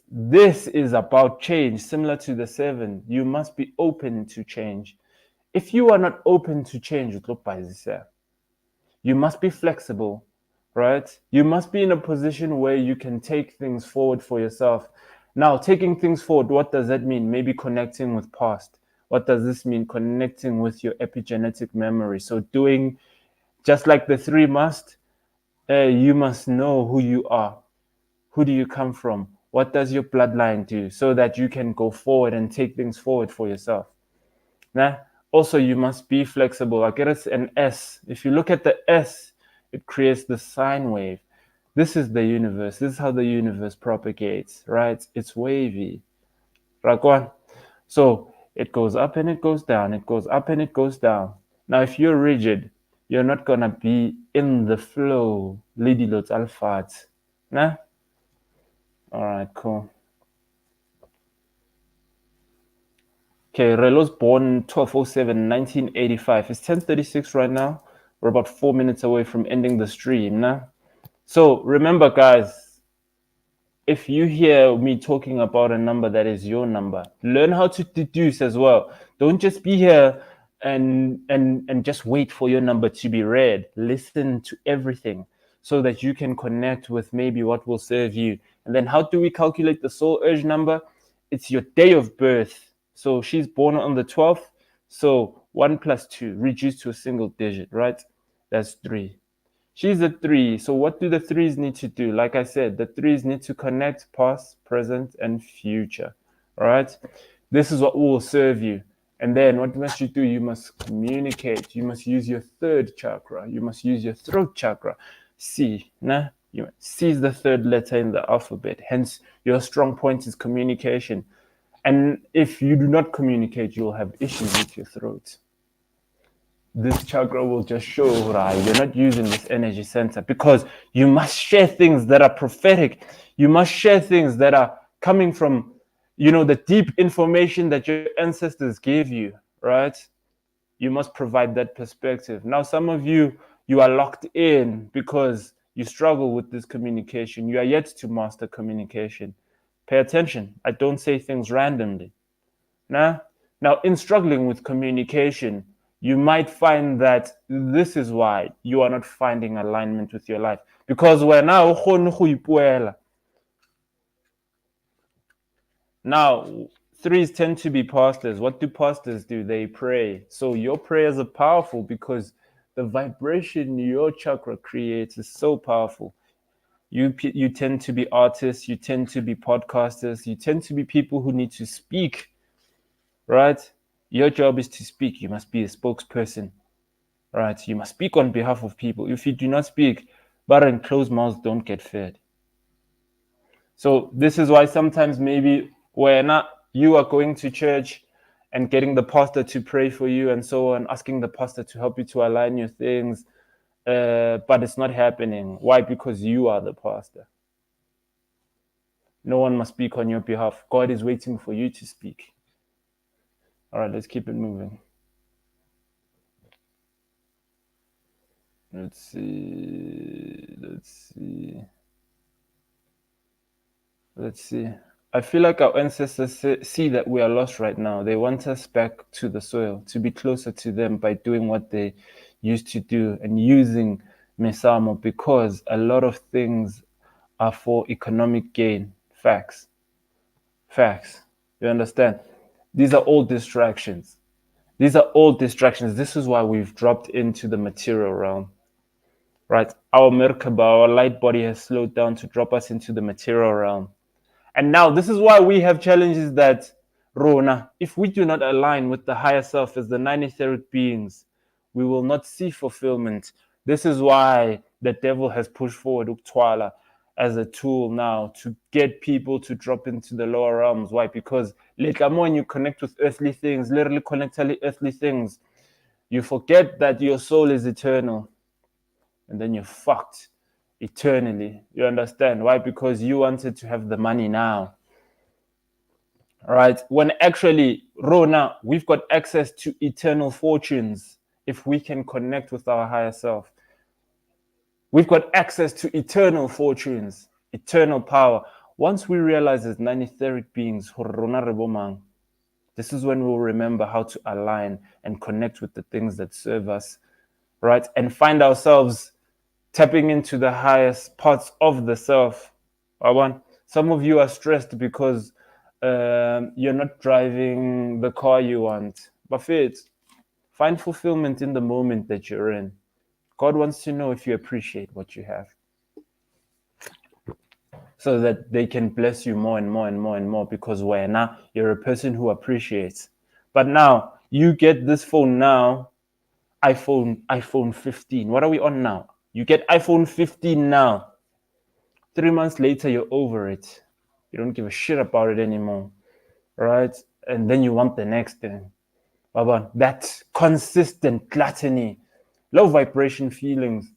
this is about change, similar to the 7. You must be open to change. If you are not open to change, you must be flexible, right? You must be in a position where you can take things forward for yourself. Now, taking things forward, what does that mean? Maybe connecting with past. What does this mean? Connecting with your epigenetic memory. So doing just like the 3 must, you must know who you are. Who do you come from? What does your bloodline do? So that you can go forward and take things forward for yourself. Nah? Also, you must be flexible. I get an S. If you look at the S, it creates the sine wave. This is the universe. This is how the universe propagates, right? It's wavy. Rakwan. So it goes up and it goes down. It goes up and it goes down. Now, if you're rigid, you're not going to be in the flow. Lady Lots Alfat. Nah? Alright, cool. Okay, Relo's born 1207, 1985. It's 10:36 right now. We're about 4 minutes away from ending the stream, nah? So remember, guys, if you hear me talking about a number that is your number, learn how to deduce as well. Don't just be here and just wait for your number to be read. Listen to everything so that you can connect with maybe what will serve you. And then how do we calculate the soul urge number? It's your day of birth. So she's born on the 12th. So 1 plus 2 reduced to a single digit, right? That's 3. She's a 3. So what do the 3s need to do? Like I said, the 3s need to connect past, present, and future. All right. This is what will serve you. And then what must you do? You must communicate. You must use your third chakra. You must use your throat chakra. C. Nah? C is the third letter in the alphabet. Hence, your strong point is communication. And if you do not communicate, you'll have issues with your throat. This chakra will just show, right, you're not using this energy center, because you must share things that are prophetic. You must share things that are coming from, the deep information that your ancestors gave you, right? You must provide that perspective. Now, some of you are locked in because you struggle with this communication. You are yet to master communication. Pay attention. I don't say things randomly. Nah? Now, in struggling with communication, you might find that this is why you are not finding alignment with your life. Because we're now, threes tend to be pastors. What do pastors do? They pray. So your prayers are powerful because the vibration your chakra creates is so powerful. You tend to be artists. You tend to be podcasters. You tend to be people who need to speak, right? Your job is to speak. You must be a spokesperson, right? You must speak on behalf of people. If you do not speak, barren closed mouths don't get fed. So this is why sometimes maybe you are going to church and getting the pastor to pray for you and so on, asking the pastor to help you to align your things, but it's not happening. Why? Because you are the pastor. No one must speak on your behalf. God is waiting for you to speak. All right, let's keep it moving. Let's see. I feel like our ancestors see that we are lost right now. They want us back to the soil, to be closer to them by doing what they used to do and using Mesamo, because a lot of things are for economic gain. Facts. You understand? These are all distractions. This is why we've dropped into the material realm. Right? Our Merkaba, our light body, has slowed down to drop us into the material realm. And now this is why we have challenges that, Rona, if we do not align with the higher self as the 9 etheric beings, we will not see fulfillment. This is why the devil has pushed forward Uktwala as a tool now to get people to drop into the lower realms. Why? Because later when you connect with earthly things, literally connect to earthly things, you forget that your soul is eternal. And then you're fucked eternally. You understand? Why? Because you wanted to have the money now. Right? When actually, Rona, we've got access to eternal fortunes if we can connect with our higher self. We've got access to eternal fortunes, eternal power. Once we realize as 9 etheric beings, this is when we'll remember how to align and connect with the things that serve us, right? And find ourselves tapping into the highest parts of the self. Some of you are stressed because you're not driving the car you want. But find fulfillment in the moment that you're in. God wants to know if you appreciate what you have, so that they can bless you more and more and more and more, because now you're a person who appreciates. But now you get this phone now, iPhone 15. What are we on now? You get iPhone 15 now. 3 months later, you're over it. You don't give a shit about it anymore, right? And then you want the next thing. Baba, that consistent gluttony, low vibration feelings.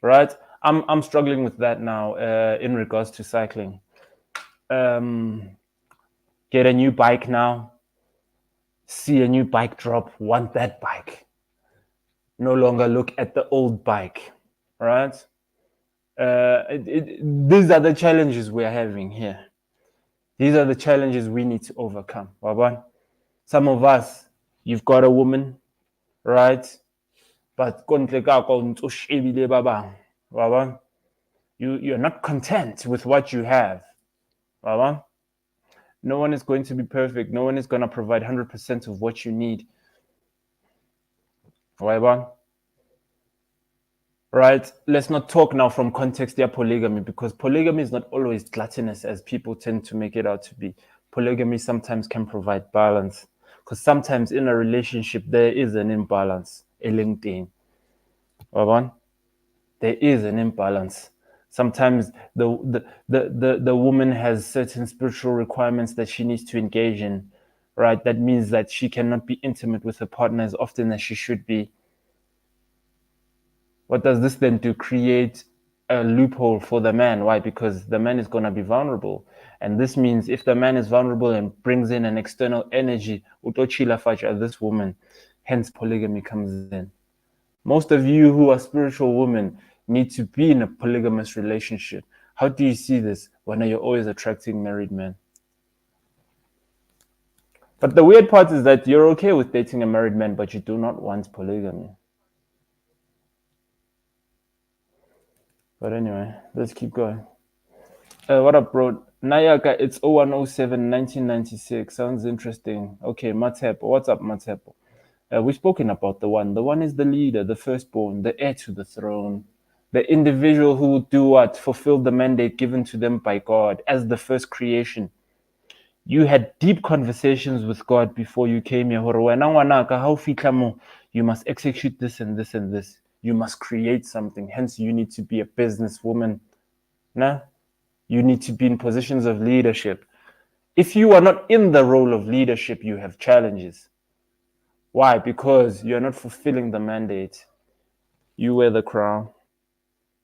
right? I'm struggling with that now in regards to cycling. Get a new bike now, see a new bike drop, want that bike. No longer look at the old bike, right? These are the challenges we're having here. These are the challenges we need to overcome. Some of us, you've got a woman, right? But you're not content with what you have. No one is going to be perfect. No one is going to provide 100% of what you need. Right? Let's not talk now from context of polygamy, because polygamy is not always gluttonous as people tend to make it out to be. Polygamy sometimes can provide balance, because sometimes in a relationship there is an imbalance. There is an imbalance. Sometimes the woman has certain spiritual requirements that she needs to engage in, right? That means that she cannot be intimate with her partner as often as she should be. What does this then do? Create a loophole for the man. Why? Because the man is going to be vulnerable. And this means if the man is vulnerable and brings in an external energy, this woman, hence polygamy comes in. Most of you who are spiritual women need to be in a polygamous relationship. How do you see this? When you're always attracting married men? But the weird part is that you're okay with dating a married man, but you do not want polygamy. But anyway, let's keep going. What up, bro? Nayaka, it's 0107 1996. Sounds interesting. Okay, Matepo. What's up, Matepo? We've spoken about the one. The one is the leader, the firstborn, the heir to the throne, the individual who will do what? Fulfill the mandate given to them by God as the first creation. You had deep conversations with God before you came here. You must execute this and this and this. You must create something. Hence, you need to be a businesswoman. Nah? You need to be in positions of leadership. If you are not in the role of leadership, you have challenges. Why? Because you're not fulfilling the mandate. You wear the crown,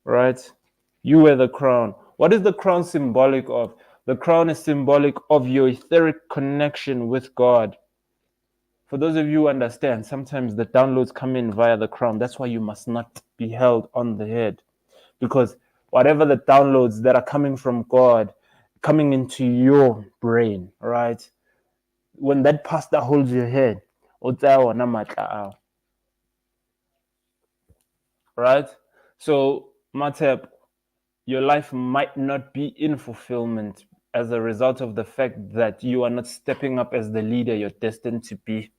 right? You wear the crown. What is the crown symbolic of? The crown is symbolic of your etheric connection with God. For those of you who understand, sometimes the downloads come in via the crown. That's why you must not be held on the head. Because whatever the downloads that are coming from God, coming into your brain, right? When that pastor holds your head, right? So, Matep, your life might not be in fulfillment as a result of the fact that you are not stepping up as the leader you're destined to be.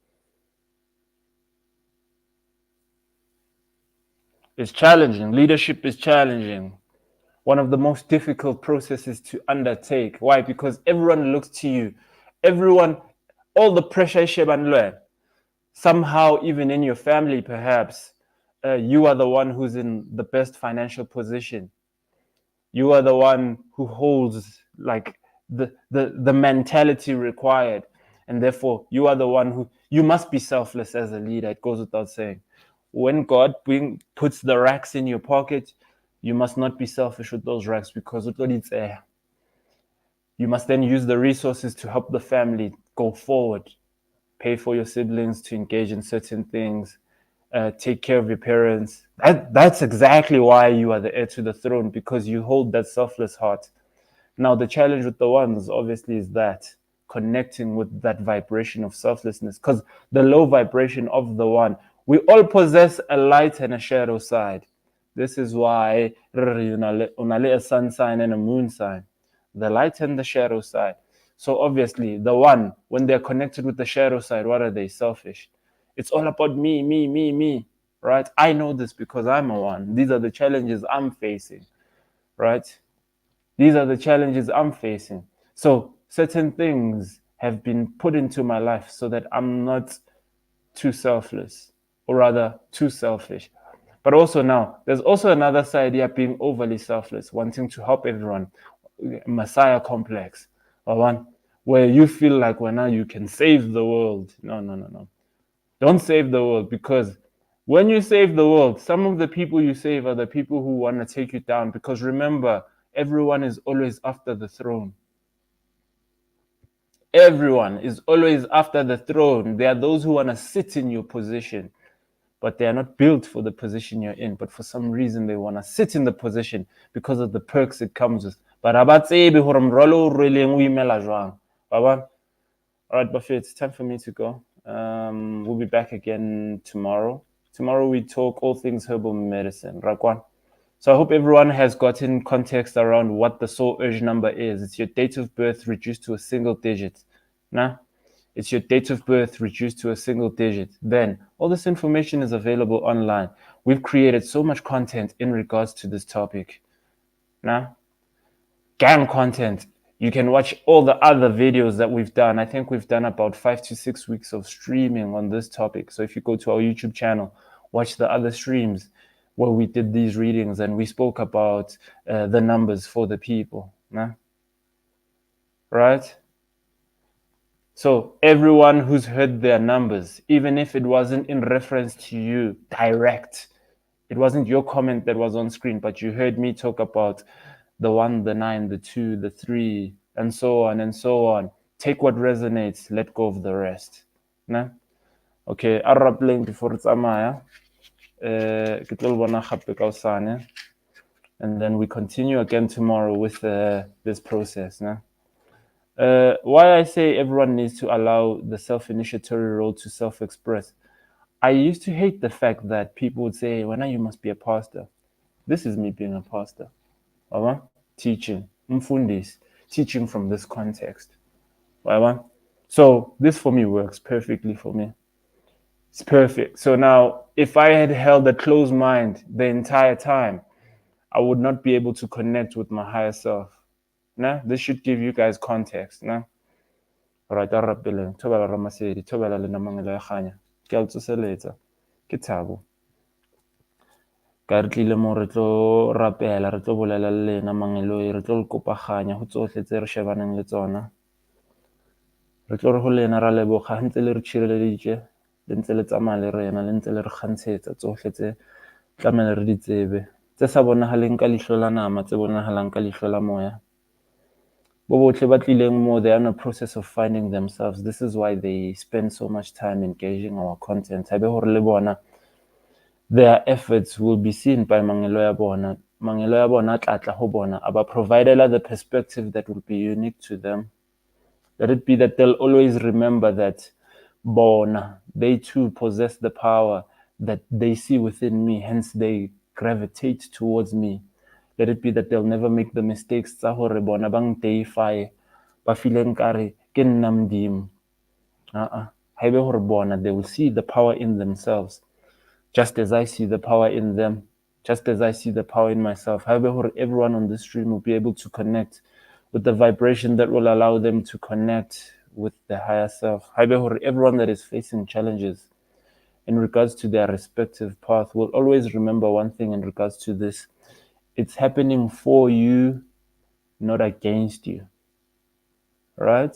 It's challenging. Leadership is challenging. One of the most difficult processes to undertake. Why? Because everyone looks to you. Everyone, all the pressure learn. Somehow, even in your family, perhaps, you are the one who's in the best financial position. You are the one who holds like the mentality required. And therefore, you are the one who, you must be selfless as a leader. It goes without saying. When God puts the racks in your pocket, you must not be selfish with those racks, because it's air. You must then use the resources to help the family go forward, pay for your siblings to engage in certain things, take care of your parents. That's exactly why you are the heir to the throne, because you hold that selfless heart. Now, the challenge with the ones, obviously, is that connecting with that vibration of selflessness, because the low vibration of the one, we all possess a light and a shadow side. This is why a sun sign and a moon sign, the light and the shadow side. So obviously, the one, when they're connected with the shadow side, what are they? Selfish. It's all about me, me, me, me, right? I know this because I'm a one. These are the challenges I'm facing, right? These are the challenges I'm facing. So certain things have been put into my life so that I'm not too selfless, or rather too selfish. But also now, there's also another side here, being overly selfless, wanting to help everyone, Messiah complex, or one where you feel like, well, now you can save the world. No, no, no, no. Don't save the world, because When you save the world, some of the people you save are the people who want to take you down, because remember, everyone is always after the throne. Everyone is always after the throne. There are those who want to sit in your position, but they are not built for the position you're in. But for some reason, they want to sit in the position because of the perks it comes with. But all right, Buffy, it's time for me to go. We'll be back again tomorrow. Tomorrow we talk all things herbal medicine. Rakwan. So I hope everyone has gotten context around what the soul urge number is. It's your date of birth reduced to a single digit. Nah? It's your date of birth reduced to a single digit. Then all this information is available online. We've created so much content in regards to this topic. Nah? Gang content. You can watch all the other videos that we've done. I think we've done about 5 to 6 weeks of streaming on this topic. So if you go to our YouTube channel, watch the other streams where we did these readings and we spoke about the numbers for the people. Nah? Right? So everyone who's heard their numbers, even if it wasn't in reference to you direct, it wasn't your comment that was on screen, but you heard me talk about the 1, the 9, the 2, the 3, and so on and so on. Take what resonates, let go of the rest. Nah? Okay, a rapeleng before it's amaya. And then we continue again tomorrow with this process. Nah? Why I say everyone needs to allow the self-initiatory role to self-express. I used to hate the fact that people would say, well, now you must be a pastor. This is me being a pastor. Teaching. Mfundis. Teaching from this context. So this for me works perfectly for me. It's perfect. So now, if I had held a closed mind the entire time, I would not be able to connect with my higher self. Nah? This should give you guys context. Nah? Right, arapeleng thobela ramasedi thobela le namangelo ya kganya ke a o tsoseletsa ke thabo ka re tlile mo re tlo rapela re tlo bolela le lena mangeloi re tlo le kopaganya go tsotlhe tse re shebaneng le tsona re tlo re go lena ra leboga ntse le re tshireleditse le ntse le tsamaya le rena le ntse le re kgantshetsa tsotlhe tse tlamele re di tsebe tse sa bonagaleng ka leihlo la nama tse bonagalang ka leihlo la moya bo botlhe ba tlileng mo, they are in a process of finding themselves. This is why they spend so much time engaging our content. Haebe hore le bona, their efforts will be seen by mangelo ya bona. Mangelo ya bona a tlatla ho bona, aba providela the perspective that will be unique to them. Let it be that they'll always remember that bona, they too possess the power that they see within me, hence they gravitate towards me. Let it be that they'll never make the mistakes tsa hore bona bang deify ba feel nkare ke nna Modimo. Haebe hore bona, they will see the power in themselves, just as I see the power in them, just as I see the power in myself. Haebe hore everyone on this stream will be able to connect with the vibration that will allow them to connect with the higher self. Haebe hore everyone that is facing challenges in regards to their respective path will always remember one thing in regards to this. It's happening for you, not against you. Right?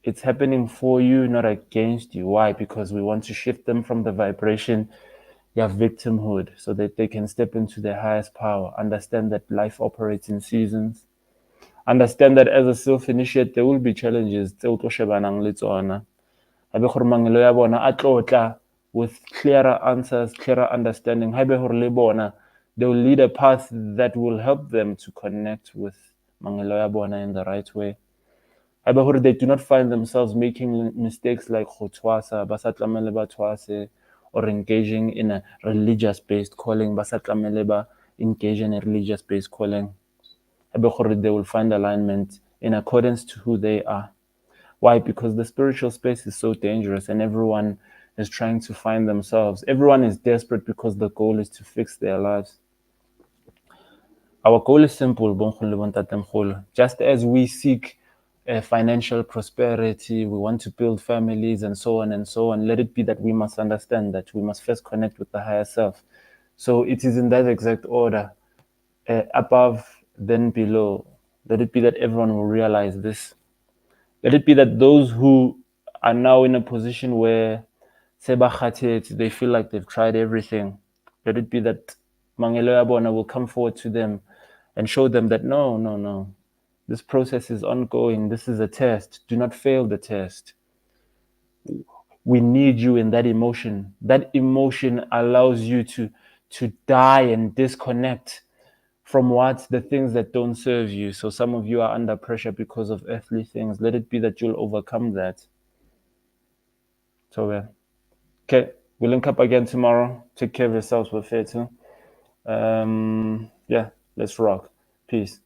It's happening for you, not against you. Why? Because we want to shift them from the vibration of victimhood so that they can step into their highest power. Understand that life operates in seasons. Understand that as a self-initiate, there will be challenges. With clearer answers, clearer understanding. They will lead a path that will help them to connect with Mangeloya Bona in the right way. They do not find themselves making mistakes like Khotwasa, Basatlamele Batwase, or engaging in a religious-based calling, Basatlamele engage in a religious-based calling. They will find alignment in accordance to who they are. Why? Because the spiritual space is so dangerous and everyone is trying to find themselves. Everyone is desperate because the goal is to fix their lives. Our goal is simple, just as we seek financial prosperity, we want to build families and so on and so on. Let it be that we must understand that we must first connect with the higher self. So it is in that exact order, above, then below. Let it be that everyone will realize this. Let it be that those who are now in a position where they feel like they've tried everything. Let it be that Mangelo Yabona will come forward to them and show them that no, no, no. This process is ongoing. This is a test. Do not fail the test. We need you in that emotion. That emotion allows you to die and disconnect from what the things that don't serve you. So some of you are under pressure because of earthly things. Let it be that you'll overcome that. So okay, we'll link up again tomorrow. Take care of yourselves. We're fair too. Yeah, let's rock. Peace.